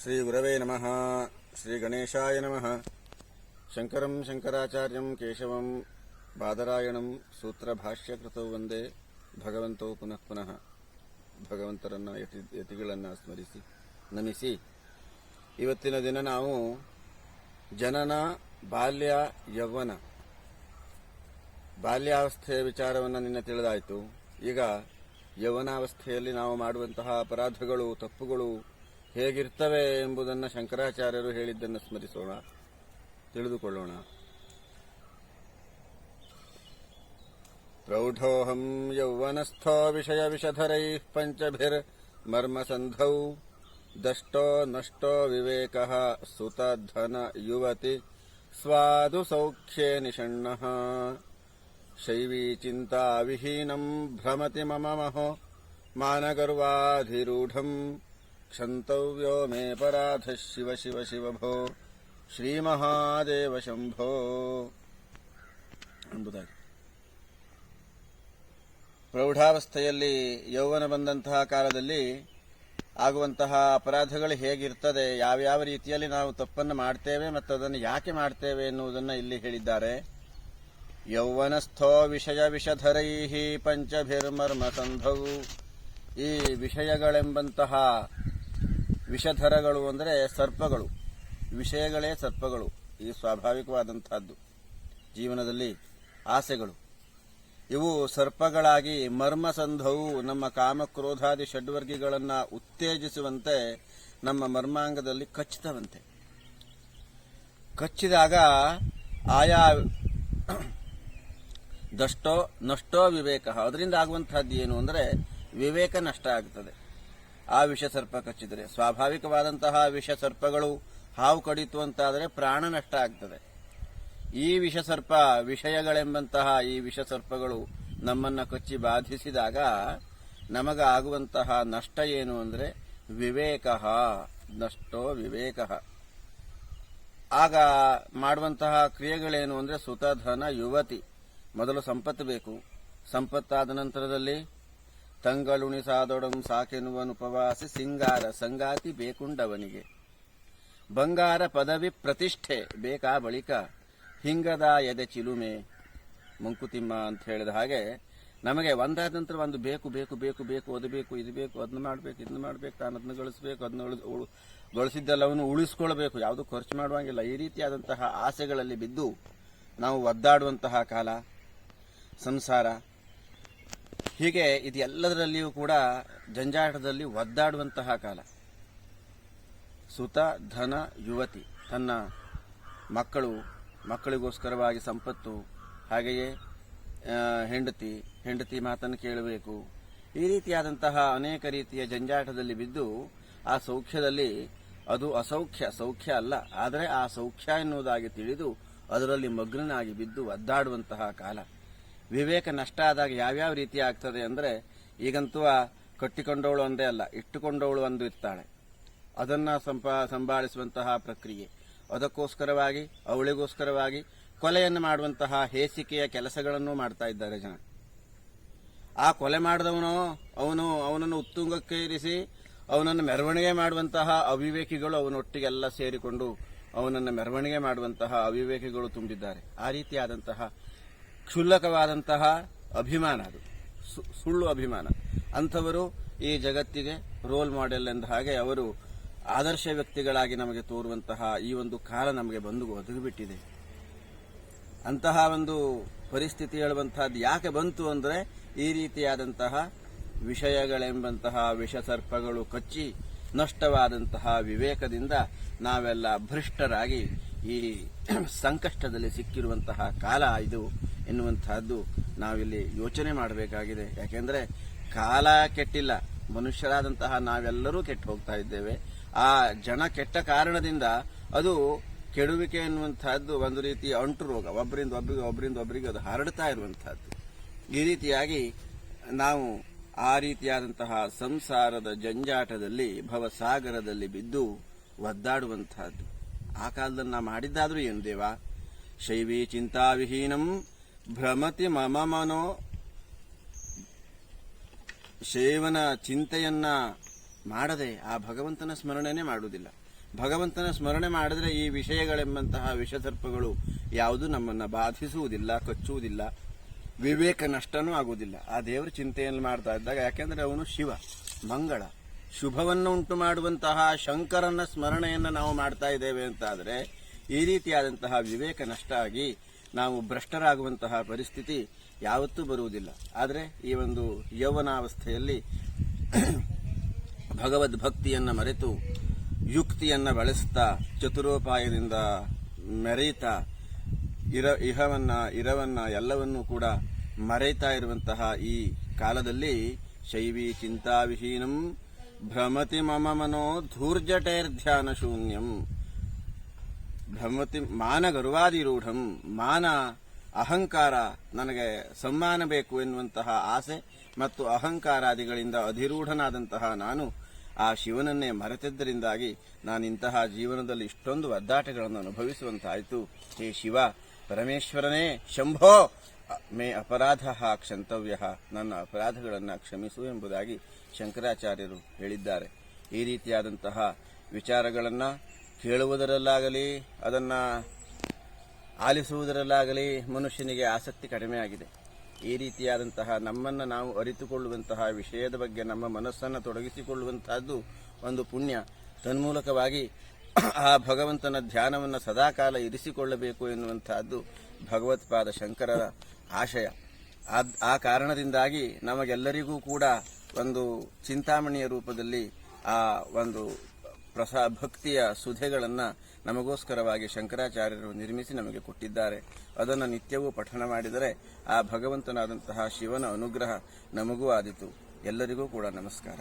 ಶ್ರೀ ಗುರವೇ ನಮಃ. ಶ್ರೀ ಗಣೇಶಾಯ ನಮಃ. ಶಂಕರಂ ಶಂಕರಾಚಾರ್ಯಂ ಕೇಶವಂ ಬಾದರಾಯಣಂ ಸೂತ್ರಭಾಷ್ಯಕೃತೌ ವಂದೇ ಭಗವಂತೋ ಪುನಃ ಪುನಃ. ಭಗವಂತರನ್ನ ಯತಿಗಳನ್ನು ಸ್ಮರಿಸಿ ನಮಿಸಿ ಇವತ್ತಿನ ದಿನ ನಾವು ಜನನ, ಬಾಲ್ಯ, ಯೌವನ, ಬಾಲ್ಯಾವಸ್ಥೆಯ ವಿಚಾರವನ್ನು ನಿನ್ನೆ ತಿಳಿದಾಯಿತು. ಈಗ ಯೌವನಾವಸ್ಥೆಯಲ್ಲಿ ನಾವು ಮಾಡುವಂತಹ ಅಪರಾಧಗಳು, ತಪ್ಪುಗಳು ಹೇಗಿರ್ತವೆ ಎಂಬುದನ್ನು ಶಂಕರಾಚಾರ್ಯರು ಹೇಳಿದ್ದನ್ನು ಸ್ಮರಿಸೋಣ, ತಿಳಿದುಕೊಳ್ಳೋಣ. ಪ್ರೌಢೋಹಂ ಯೌವನಸ್ಥೋ ವಿಷಯ ವಿಷಧರೈಃ ಪಂಚಭಿರ್ಮರ್ಮಸಂಧೌ ದಷ್ಟೋ ನಷ್ಟೋ ವಿವೇಕಃ ಸುತಧನ ಯುವತಿ ಸ್ವಾದು ಸೌಖ್ಯೇ ನಿಷಣ್ಣಃ ಶೈವೀ ಚಿಂತಾ ವಿಹೀನಂ ಭ್ರಮತಿ ಮಮ ಮಹೋ ಮಾನಗರ್ವಾಧಿರೂಢಂ ಕ್ಷಂತವ್ಯೋ ಮೇ ಪರಾಧ ಶಿವ ಶಿವ ಶಿವ ಭೋ ಶ್ರೀಮಹಾದೇವ ಶಂಭೋ ಎಂಬುದಾಗಿ. ಪ್ರೌಢಾವಸ್ಥೆಯಲ್ಲಿ ಯೌವನ ಬಂದಂತಹ ಕಾಲದಲ್ಲಿ ಆಗುವಂತಹ ಅಪರಾಧಗಳು ಹೇಗಿರ್ತದೆ, ಯಾವ್ಯಾವ ರೀತಿಯಲ್ಲಿ ನಾವು ತಪ್ಪನ್ನು ಮಾಡ್ತೇವೆ ಮತ್ತು ಅದನ್ನು ಯಾಕೆ ಮಾಡ್ತೇವೆ ಎನ್ನುವುದನ್ನು ಇಲ್ಲಿ ಹೇಳಿದ್ದಾರೆ. ಯೌವನಸ್ಥೋ ವಿಷಯ ವಿಷಧರೈಃ ಪಂಚಭಿರ್ಮರ್ಮಸಂಧೌ. ಈ ವಿಷಯಗಳೆಂಬಂತಹ ವಿಷಧರಗಳು ಅಂದರೆ ಸರ್ಪಗಳು, ವಿಷಯಗಳೇ ಸರ್ಪಗಳು. ಈ ಸ್ವಾಭಾವಿಕವಾದಂತಹದ್ದು. ಜೀವನದಲ್ಲಿ ಆಸೆಗಳು ಇವು ಸರ್ಪಗಳಾಗಿ ಮರ್ಮಸಂಧವು ನಮ್ಮ ಕಾಮಕ್ರೋಧಾದಿ ಷಡ್ವರ್ಗಿಗಳನ್ನು ಉತ್ತೇಜಿಸುವಂತೆ ನಮ್ಮ ಮರ್ಮಾಂಗದಲ್ಲಿ ಕಚ್ಚುತ್ತವಂತೆ. ಕಚ್ಚಿದಾಗ ಆಯಾ ದಷ್ಟೋ ನಷ್ಟೋ ವಿವೇಕ, ಅದರಿಂದ ಆಗುವಂತಹದ್ದು ಏನು ಅಂದರೆ ವಿವೇಕ ನಷ್ಟ ಆಗ್ತದೆ. ಆ ವಿಷಸರ್ಪ ಕಚ್ಚಿದರೆ, ಸ್ವಾಭಾವಿಕವಾದಂತಹ ವಿಷಸರ್ಪಗಳು ಹಾವು ಕಡಿತು ಅಂತಾದರೆ ಪ್ರಾಣ ನಷ್ಟ ಆಗ್ತದೆ. ಈ ವಿಷಸರ್ಪ, ವಿಷಯಗಳೆಂಬಂತಹ ಈ ವಿಷಸರ್ಪಗಳು ನಮ್ಮನ್ನು ಕಚ್ಚಿ ಬಾಧಿಸಿದಾಗ ನಮಗಾಗುವಂತಹ ನಷ್ಟ ಏನು ಅಂದರೆ ವಿವೇಕ, ನಷ್ಟೋ ವಿವೇಕ. ಆಗ ಮಾಡುವಂತಹ ಕ್ರಿಯೆಗಳೇನು ಅಂದರೆ ಸುತಧನ ಯುವತಿ. ಮೊದಲು ಸಂಪತ್ತು ಬೇಕು, ಸಂಪತ್ತಾದ ನಂತರದಲ್ಲಿ ತಂಗಳುಣಿಸಾದೊಡಂ ಸಾಕೆನ್ನುವನುಪವಾಸಿ ಸಿಂಗಾರ ಸಂಗಾತಿ ಬೇಕುಂಡವನಿಗೆ. ಬಂಗಾರ ಪದವಿ ಪ್ರತಿಷ್ಠೆ ಬೇಕಾ ಬಳಿಕ ಹಿಂಗದ ಎದೆ ಚಿಲುಮೆ. ಮಂಕುತಿಮ್ಮ ಅಂತ ಹೇಳಿದ ಹಾಗೆ ನಮಗೆ ಒಂದಾದ ನಂತರ ಒಂದು ಬೇಕು ಬೇಕು ಬೇಕು ಬೇಕು, ಅದು ಬೇಕು, ಇದು ಬೇಕು, ಅದನ್ನ ಮಾಡಬೇಕು, ಇದನ್ನ ಮಾಡಬೇಕು, ನಾನು ಅದನ್ನ ಗಳಿಸಬೇಕು, ಅದನ್ನ ಗಳಿಸಿದ್ದೆಲ್ಲವನ್ನು ಉಳಿಸ್ಕೊಳ್ಬೇಕು, ಯಾವುದು ಖರ್ಚು ಮಾಡುವಂಗಿಲ್ಲ. ಈ ರೀತಿಯಾದಂತಹ ಆಸೆಗಳಲ್ಲಿ ಬಿದ್ದು ನಾವು ಒದ್ದಾಡುವಂತಹ ಕಾಲ ಸಂಸಾರ. ಹೀಗೆ ಇದೆಲ್ಲದರಲ್ಲಿಯೂ ಕೂಡ ಜಂಜಾಟದಲ್ಲಿ ಒದ್ದಾಡುವಂತಹ ಕಾಲ. ಸುತ ಧನ ಯುವತಿ, ತನ್ನ ಮಕ್ಕಳಿಗೋಸ್ಕರವಾಗಿ ಸಂಪತ್ತು, ಹಾಗೆಯೇ ಹೆಂಡತಿ ಮಾತನ್ನು ಕೇಳಬೇಕು. ಈ ರೀತಿಯಾದಂತಹ ಅನೇಕ ರೀತಿಯ ಜಂಜಾಟದಲ್ಲಿ ಬಿದ್ದು ಆ ಸೌಖ್ಯದಲ್ಲಿ ಅದು ಅಸೌಖ್ಯ, ಸೌಖ್ಯ ಅಲ್ಲ, ಆದರೆ ಆ ಸೌಖ್ಯ ಎನ್ನುವುದಾಗಿ ತಿಳಿದು ಅದರಲ್ಲಿ ಮಗ್ನನಾಗಿ ಬಿದ್ದು ಒದ್ದಾಡುವಂತಹ ಕಾಲ. ವಿವೇಕ ನಷ್ಟ ಆದಾಗ ಯಾವ್ಯಾವ ರೀತಿ ಆಗ್ತದೆ ಅಂದರೆ, ಈಗಂತೂ ಕಟ್ಟಿಕೊಂಡವಳು ಒಂದೇ ಅಲ್ಲ, ಇಟ್ಟುಕೊಂಡವಳು ಒಂದು ಇರ್ತಾಳೆ. ಅದನ್ನ ಸಂಭಾಳಿಸುವಂತಹ ಪ್ರಕ್ರಿಯೆ, ಅದಕ್ಕೋಸ್ಕರವಾಗಿ ಅವಳಿಗೋಸ್ಕರವಾಗಿ ಕೊಲೆಯನ್ನು ಮಾಡುವಂತಹ ಹೇಸಿಕೆಯ ಕೆಲಸಗಳನ್ನು ಮಾಡ್ತಾ ಇದ್ದಾರೆ ಜನ. ಆ ಕೊಲೆ ಮಾಡಿದವನು ಅವನನ್ನು ಉತ್ತುಂಗಕ್ಕೆ ಇರಿಸಿ ಅವನನ್ನು ಮೆರವಣಿಗೆ ಮಾಡುವಂತಹ ಅವಿವೇಕಿಗಳು ಅವನೊಟ್ಟಿಗೆಲ್ಲ ಸೇರಿಕೊಂಡು ಅವನನ್ನು ಮೆರವಣಿಗೆ ಮಾಡುವಂತಹ ಅವಿವೇಕಿಗಳು ತುಂಬಿದ್ದಾರೆ. ಆ ರೀತಿಯಾದಂತಹ ಕ್ಷುಲ್ಲಕವಾದಂತಹ ಅಭಿಮಾನ, ಅದು ಸುಳ್ಳು ಅಭಿಮಾನ. ಅಂಥವರು ಈ ಜಗತ್ತಿಗೆ ರೋಲ್ ಮಾಡೆಲ್ ಎಂದ ಹಾಗೆ ಅವರು ಆದರ್ಶ ವ್ಯಕ್ತಿಗಳಾಗಿ ನಮಗೆ ತೋರುವಂತಹ ಈ ಒಂದು ಕಾಲ ನಮಗೆ ಬಂದು ಒದಗಿಬಿಟ್ಟಿದೆ. ಅಂತಹ ಒಂದು ಪರಿಸ್ಥಿತಿ ಹೇಳುವಂತಹದ್ದು ಯಾಕೆ ಬಂತು ಅಂದರೆ, ಈ ರೀತಿಯಾದಂತಹ ವಿಷಯಗಳೆಂಬಂತಹ ವಿಷಸರ್ಪಗಳು ಕಚ್ಚಿ ನಷ್ಟವಾದಂತಹ ವಿವೇಕದಿಂದ ನಾವೆಲ್ಲ ಭ್ರಷ್ಟರಾಗಿ ಈ ಸಂಕಷ್ಟದಲ್ಲಿ ಸಿಕ್ಕಿರುವಂತಹ ಕಾಲ ಇದು ಎನ್ನುವಂತಹದ್ದು ನಾವಿಲ್ಲಿ ಯೋಚನೆ ಮಾಡಬೇಕಾಗಿದೆ. ಯಾಕೆಂದರೆ ಕಾಲ ಕೆಟ್ಟಿಲ್ಲ, ಮನುಷ್ಯರಾದಂತಹ ನಾವೆಲ್ಲರೂ ಕೆಟ್ಟು ಹೋಗ್ತಾ ಇದ್ದೇವೆ. ಆ ಜನ ಕೆಟ್ಟ ಕಾರಣದಿಂದ ಅದು ಕೆಡುವಿಕೆ ಎನ್ನುವಂತಹದ್ದು ಒಂದು ರೀತಿಯ ಅಂಟು ರೋಗ, ಒಬ್ಬರಿಂದ ಒಬ್ಬರಿಗೆ ಅದು ಹರಡ್ತಾ ಇರುವಂತಹದ್ದು. ಈ ರೀತಿಯಾಗಿ ನಾವು ಆ ರೀತಿಯಾದಂತಹ ಸಂಸಾರದ ಜಂಜಾಟದಲ್ಲಿ ಭವಸಾಗರದಲ್ಲಿ ಬಿದ್ದು ಒದ್ದಾಡುವಂತಹದ್ದು. ಆ ಕಾಲದಲ್ಲಿ ನಾ ಮಾಡಿದ್ದಾದ್ರೂ ಏನು ದೇವ? ಶೈವೀ ಚಿಂತಾವಿಹೀನಂ ಭ್ರಮತಿ ಮಮ ಮನೋ. ಶೈವನ ಚಿಂತೆಯನ್ನ ಮಾಡದೆ ಆ ಭಗವಂತನ ಸ್ಮರಣೆನೇ ಮಾಡುವುದಿಲ್ಲ. ಭಗವಂತನ ಸ್ಮರಣೆ ಮಾಡಿದ್ರೆ ಈ ವಿಷಯಗಳೆಂಬಂತಹ ವಿಷಸರ್ಪಗಳು ಯಾವುದು ನಮ್ಮನ್ನು ಬಾಧಿಸುವುದಿಲ್ಲ, ಕಚ್ಚುವುದಿಲ್ಲ, ವಿವೇಕ ನಷ್ಟನೂ ಆಗುವುದಿಲ್ಲ. ಆ ದೇವರ ಚಿಂತೆಯನ್ನು ಮಾಡ್ತಾ ಇದ್ದಾಗ, ಯಾಕೆಂದ್ರೆ ಅವನು ಶಿವ, ಮಂಗಳ, ಶುಭವನ್ನು ಉಂಟು ಮಾಡುವಂತಹ ಶಂಕರನ ಸ್ಮರಣೆಯನ್ನು ನಾವು ಮಾಡ್ತಾ ಇದ್ದೇವೆ ಅಂತಾದರೆ ಈ ರೀತಿಯಾದಂತಹ ವಿವೇಕ ನಷ್ಟ ಆಗಿ ನಾವು ಭ್ರಷ್ಟರಾಗುವಂತಹ ಪರಿಸ್ಥಿತಿ ಯಾವತ್ತೂ ಬರುವುದಿಲ್ಲ. ಆದರೆ ಈ ಒಂದು ಯೌವನಾವಸ್ಥೆಯಲ್ಲಿ ಭಗವದ್ಭಕ್ತಿಯನ್ನು ಮರೆತು ಯುಕ್ತಿಯನ್ನು ಬಳಸ್ತಾ ಚತುರೋಪಾಯದಿಂದ ಮೆರೆಯುತ್ತಾ ಇರವನ್ನ ಎಲ್ಲವನ್ನೂ ಕೂಡ ಮರೆಯುತ್ತಾ ಇರುವಂತಹ ಈ ಕಾಲದಲ್ಲಿ ಶೈವೀ ಚಿಂತಾವಿಹೀನಂ ಭ್ರಮತಿ ಮಮ ಮನೋ ಧೂರ್ಜಟೈರ್ಧ್ಯಾನ ಶೂನ್ಯಂ ಭ್ರಮತಿ ಮಾನ ಗರ್ವಾದಿರೂಢಂ. ಮಾನ, ಅಹಂಕಾರ, ನನಗೆ ಸಮ್ಮಾನ ಬೇಕು ಎನ್ನುವಂತಹ ಆಸೆ ಮತ್ತು ಅಹಂಕಾರಾದಿಗಳಿಂದ ಅಧಿರೂಢನಾದಂತಹ ನಾನು ಆ ಶಿವನನ್ನೇ ಮರೆತಿದ್ದರಿಂದಾಗಿ ನಾನಿಂತಹ ಜೀವನದಲ್ಲಿ ಇಷ್ಟೊಂದು ಒದ್ದಾಟಗಳನ್ನು ಅನುಭವಿಸುವಂತಾಯಿತು. ಹೇ ಶಿವ, ಪರಮೇಶ್ವರನೇ, ಶಂಭೋ ಮೇ ಅಪರಾಧ ಕ್ಷಂತವ್ಯ, ನನ್ನ ಅಪರಾಧಗಳನ್ನು ಕ್ಷಮಿಸು ಎಂಬುದಾಗಿ ಶಂಕರಾಚಾರ್ಯರು ಹೇಳಿದ್ದಾರೆ. ಈ ರೀತಿಯಾದಂತಹ ವಿಚಾರಗಳನ್ನು ಕೇಳುವುದರಲ್ಲಾಗಲಿ ಅದನ್ನು ಆಲಿಸುವುದರಲ್ಲಾಗಲಿ ಮನುಷ್ಯನಿಗೆ ಆಸಕ್ತಿ ಕಡಿಮೆಯಾಗಿದೆ. ಈ ರೀತಿಯಾದಂತಹ ನಮ್ಮನ್ನು ನಾವು ಅರಿತುಕೊಳ್ಳುವಂತಹ ವಿಷಯದ ಬಗ್ಗೆ ನಮ್ಮ ಮನಸ್ಸನ್ನು ತೊಡಗಿಸಿಕೊಳ್ಳುವಂತಹದ್ದು ಒಂದು ಪುಣ್ಯ. ತನ್ಮೂಲಕವಾಗಿ ಆ ಭಗವಂತನ ಧ್ಯಾನವನ್ನು ಸದಾಕಾಲ ಇರಿಸಿಕೊಳ್ಳಬೇಕು ಎನ್ನುವಂತಹದ್ದು ಭಗವತ್ಪಾದ ಶಂಕರರ ಆಶಯ. ಆ ಕಾರಣದಿಂದಾಗಿ ನಮಗೆಲ್ಲರಿಗೂ ಕೂಡ ಒಂದು ಚಿಂತಾಮಣಿಯ ರೂಪದಲ್ಲಿ ಆ ಒಂದು ಭಕ್ತಿಯ ಸುಧೆಗಳನ್ನು ನಮಗೋಸ್ಕರವಾಗಿ ಶಂಕರಾಚಾರ್ಯರು ನಿರ್ಮಿಸಿ ನಮಗೆ ಕೊಟ್ಟಿದ್ದಾರೆ. ಅದನ್ನು ನಿತ್ಯವೂ ಪಠಣ ಮಾಡಿದರೆ ಆ ಭಗವಂತನಾದಂತಹ ಶಿವನ ಅನುಗ್ರಹ ನಮಗೂ ಆದಿತು. ಎಲ್ಲರಿಗೂ ಕೂಡ ನಮಸ್ಕಾರ.